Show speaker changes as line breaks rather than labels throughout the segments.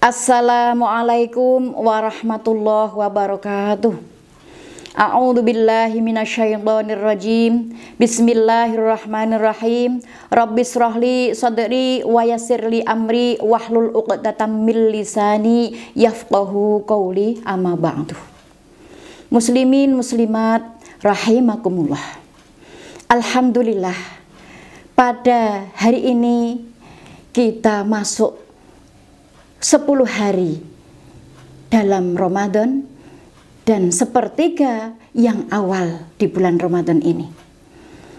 Assalamualaikum warahmatullahi wabarakatuh. A'udzu billahi minasyaitonir rajim. Bismillahirrahmanirrahim. Rabbis shrahli sadri wa yassirli amri wahlul 'uqdatam min lisani yafqahu qawli, amma ba'du. Muslimin muslimat rahimakumullah. Alhamdulillah, pada hari ini kita masuk 10 hari dalam Ramadan dan sepertiga yang awal di bulan Ramadan ini.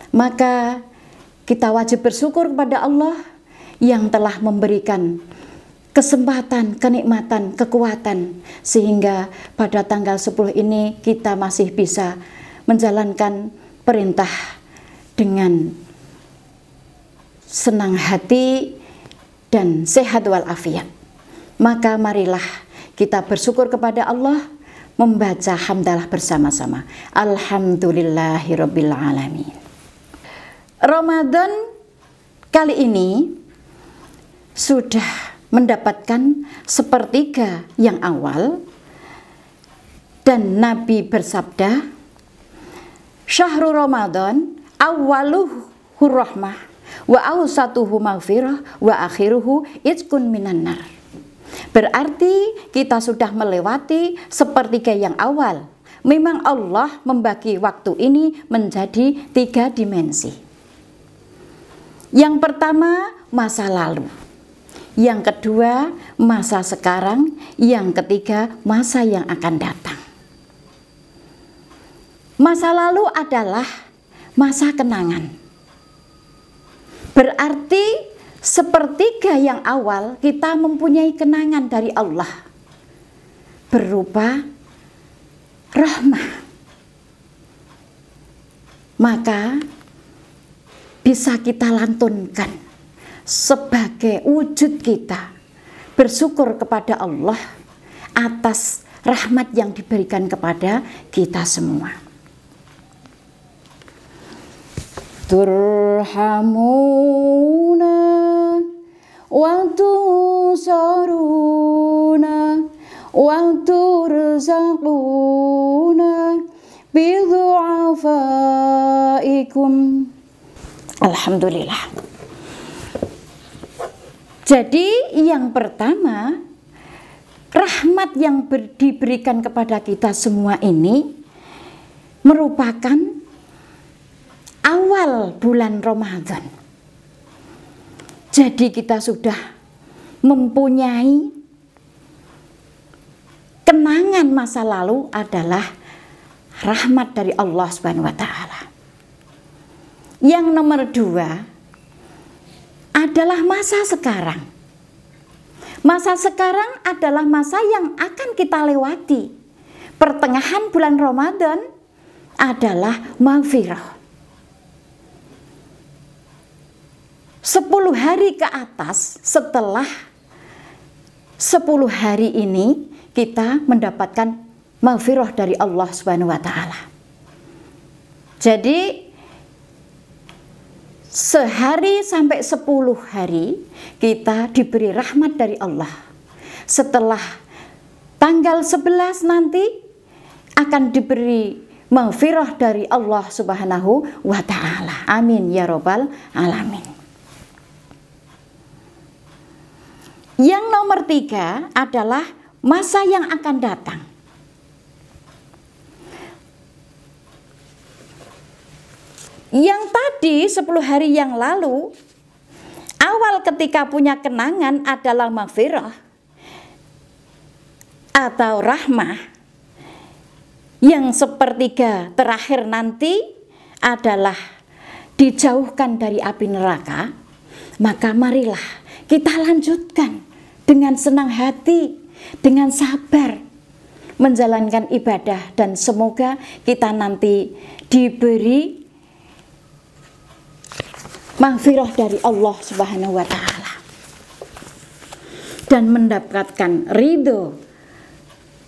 Maka kita wajib bersyukur kepada Allah yang telah memberikan kesempatan, kenikmatan, kekuatan sehingga pada tanggal 10 ini kita masih bisa menjalankan perintah dengan senang hati dan sehat walafiat. Maka marilah kita bersyukur kepada Allah, membaca hamdalah bersama-sama. Alhamdulillahirabbil alamin. Ramadan kali ini sudah mendapatkan sepertiga yang awal dan Nabi bersabda, "Syahrul Ramadan awwaluhu rahmah wa awsatuhu maghfirah wa akhiruhu itqun minan nar." Berarti kita sudah melewati sepertiga yang awal. Memang Allah membagi waktu ini menjadi 3 dimensi. Yang pertama, masa lalu. Yang kedua, masa sekarang. Yang ketiga, masa yang akan datang. Masa lalu adalah masa kenangan. Berarti sepertiga yang awal kita mempunyai kenangan dari Allah berupa rahmah. Maka bisa kita lantunkan sebagai wujud kita bersyukur kepada Allah atas rahmat yang diberikan kepada kita semua. Turhamuna wa tunsaruna wa turzaquna bidu'afaikum. Alhamdulillah. Jadi yang pertama, rahmat yang diberikan kepada kita semua ini merupakan awal bulan Ramadan. Jadi kita sudah mempunyai kenangan masa lalu adalah rahmat dari Allah Subhanahu wa taala. Yang nomor 2 adalah masa sekarang. Masa sekarang adalah masa yang akan kita lewati. Pertengahan bulan Ramadan adalah maghfirah. 10 hari ke atas setelah 10 hari ini kita mendapatkan maghfirah dari Allah Subhanahu wa taala. Jadi sehari sampai 10 hari kita diberi rahmat dari Allah. Setelah tanggal 11 nanti akan diberi maghfirah dari Allah Subhanahu wa taala. Amin ya rabbal alamin. Yang nomor 3 adalah masa yang akan datang. Yang tadi 10 hari yang lalu, awal ketika punya kenangan adalah maghfirah atau rahmah. Yang sepertiga terakhir nanti adalah dijauhkan dari api neraka. Maka marilah kita lanjutkan dengan senang hati, dengan sabar menjalankan ibadah, dan semoga kita nanti diberi maghfirah dari Allah Subhanahu wa taala dan mendapatkan ridho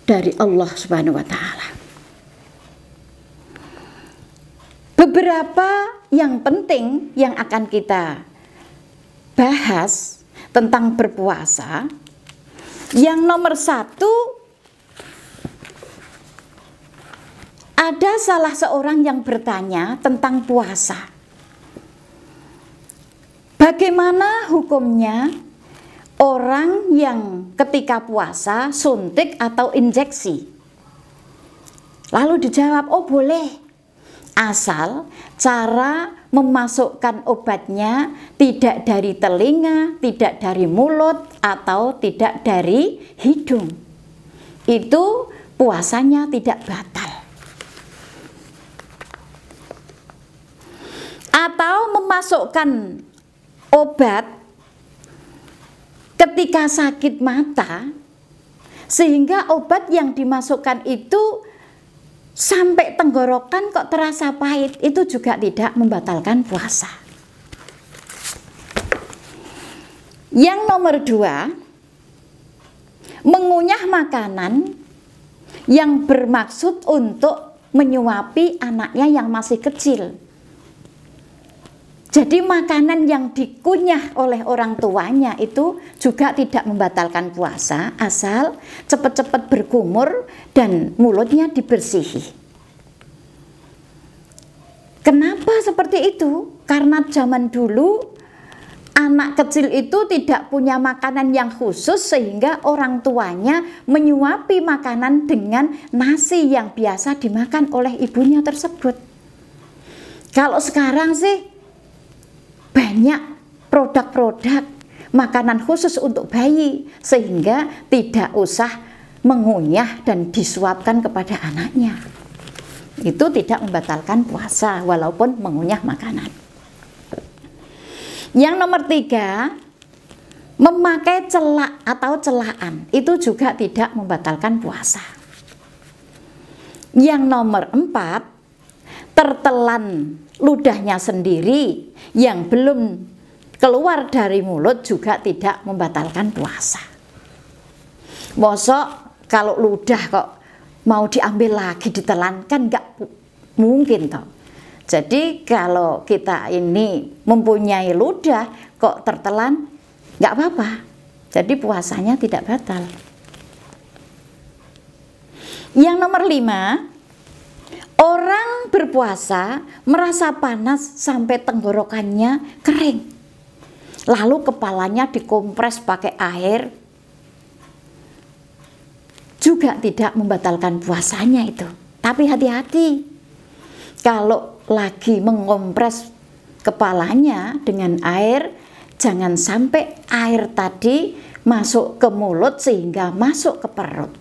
dari Allah Subhanahu wa taala. Beberapa yang penting yang akan kita bahas tentang berpuasa Yang nomor 1, ada salah seorang yang bertanya tentang puasa. Bagaimana hukumnya orang yang ketika puasa suntik atau injeksi? Lalu dijawab, oh boleh, asal cara memasukkan obatnya tidak dari telinga, tidak dari mulut, atau tidak dari hidung. Itu puasanya tidak batal. Atau memasukkan obat ketika sakit mata, sehingga obat yang dimasukkan itu sampai tenggorokan kok terasa pahit, itu juga tidak membatalkan puasa. Yang nomor 2, mengunyah makanan yang bermaksud untuk menyuapi anaknya yang masih kecil. Jadi makanan yang dikunyah oleh orang tuanya itu juga tidak membatalkan puasa, asal cepat-cepat berkumur dan mulutnya dibersihi. Kenapa seperti itu? Karena zaman dulu anak kecil itu tidak punya makanan yang khusus, sehingga orang tuanya menyuapi makanan dengan nasi yang biasa dimakan oleh ibunya tersebut. Kalau sekarang sih banyak produk-produk makanan khusus untuk bayi, sehingga tidak usah mengunyah dan disuapkan kepada anaknya. Itu tidak membatalkan puasa walaupun mengunyah makanan. Yang nomor 3, memakai celak atau celaan, itu juga tidak membatalkan puasa. Yang nomor 4, tertelan ludahnya sendiri yang belum keluar dari mulut juga tidak membatalkan puasa. Mosok kalau ludah kok mau diambil lagi ditelan, kan nggak mungkin toh. Jadi kalau kita ini mempunyai ludah kok tertelan, nggak apa-apa. Jadi puasanya tidak batal. Yang nomor 5, orang berpuasa merasa panas sampai tenggorokannya kering, lalu kepalanya dikompres pakai air, juga tidak membatalkan puasanya itu. Tapi hati-hati, kalau lagi mengompres kepalanya dengan air, jangan sampai air tadi masuk ke mulut sehingga masuk ke perut.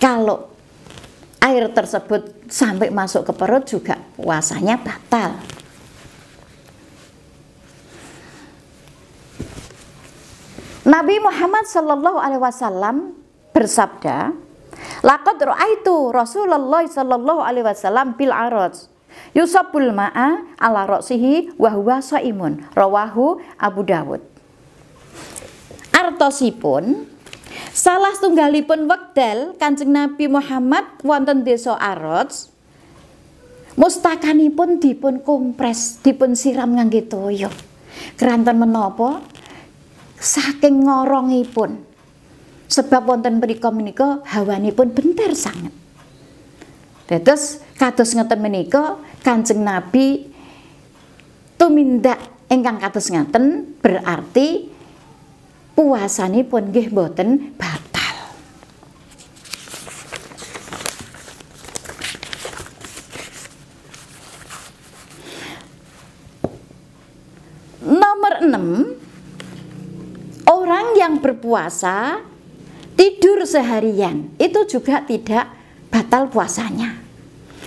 Kalau air tersebut sampai masuk ke perut juga puasanya batal. Nabi Muhammad Shallallahu Alaihi Wasallam bersabda, "Laqad ra'aitu Rasulullah Shallallahu Alaihi Wasallam bil araj yusabul ma'a ala ra'sihi wa huwa shaimun." Rawahu Abu Dawud. Artosipun, salah tunggalipun wekdal Kanjeng Nabi Muhammad wonten desa Araj, mustakanipun dipun kompres, dipun siram ngangge toya. Keranten menapa? Saking ngorongipun. Sebab wonten mrika menika hawanipun benter sanget. Dados kados ngeten menika Kanjeng Nabi tumindak ingkang kados ngaten, berarti puasanipun nggih boten batal. Nomor 6, orang yang berpuasa tidur seharian itu juga tidak batal puasanya.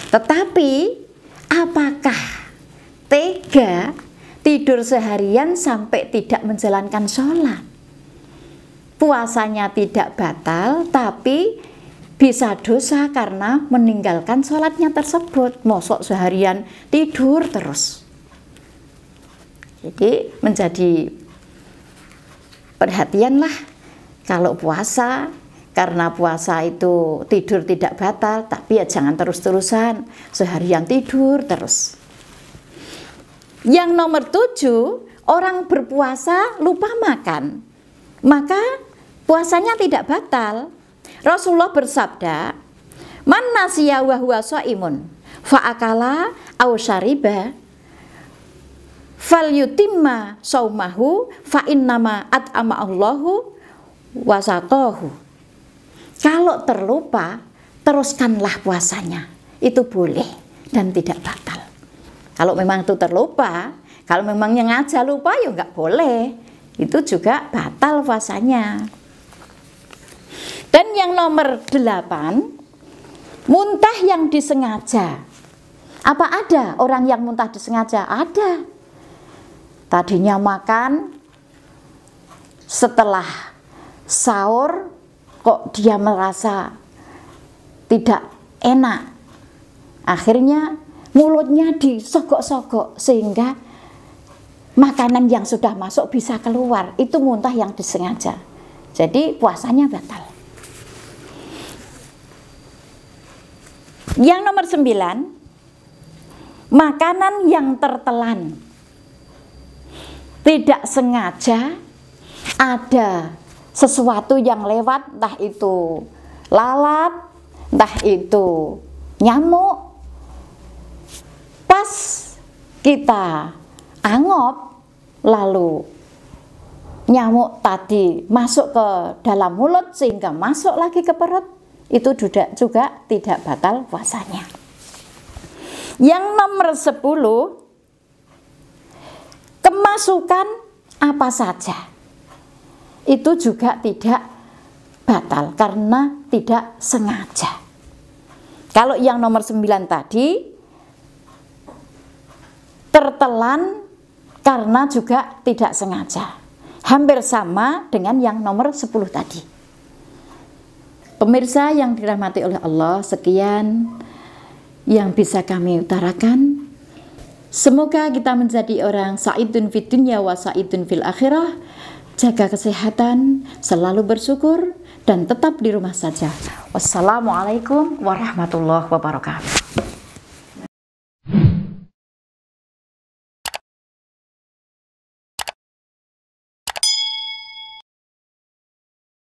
Tetapi apakah tega tidur seharian sampai tidak menjalankan sholat? Puasanya tidak batal, tapi bisa dosa karena meninggalkan sholatnya tersebut. Mosok seharian tidur terus. Jadi menjadi perhatianlah kalau puasa, karena puasa itu tidur tidak batal, tapi ya jangan terus-terusan seharian tidur terus. Yang nomor 7, orang berpuasa lupa makan, maka puasanya tidak batal. Rasulullah bersabda, "Man nasiya wa huwa shaimun fa akala aw syariba falyutimma saumahu fa innama at'ama Allahu wa saqahu." Kalau terlupa, teruskanlah puasanya. Itu boleh dan tidak batal. Kalau memang itu terlupa, kalau memang sengaja lupa ya nggak boleh. Itu juga batal puasanya. Dan yang nomor 8, muntah yang disengaja. Apa ada orang yang muntah disengaja? Ada. Tadinya makan, setelah sahur kok dia merasa tidak enak. Akhirnya mulutnya disogok-sogok sehingga makanan yang sudah masuk bisa keluar. Itu muntah yang disengaja. Jadi puasanya batal. Yang nomor 9, makanan yang tertelan. Tidak sengaja ada sesuatu yang lewat, entah itu lalat, entah itu nyamuk. Pas kita angop, lalu nyamuk tadi masuk ke dalam mulut sehingga masuk lagi ke perut, itu juga tidak batal puasanya. Yang nomor 10, kemasukan apa saja. Itu juga tidak batal karena tidak sengaja. Kalau yang nomor 9 tadi tertelan karena juga tidak sengaja. Hampir sama dengan yang nomor 10 tadi. Pemirsa yang dirahmati oleh Allah, sekian yang bisa kami utarakan. Semoga kita menjadi orang sa'idun fid dunya wa sa'idun fil akhirah. Jaga kesehatan, selalu bersyukur, dan tetap di rumah saja. Wassalamualaikum warahmatullahi wabarakatuh.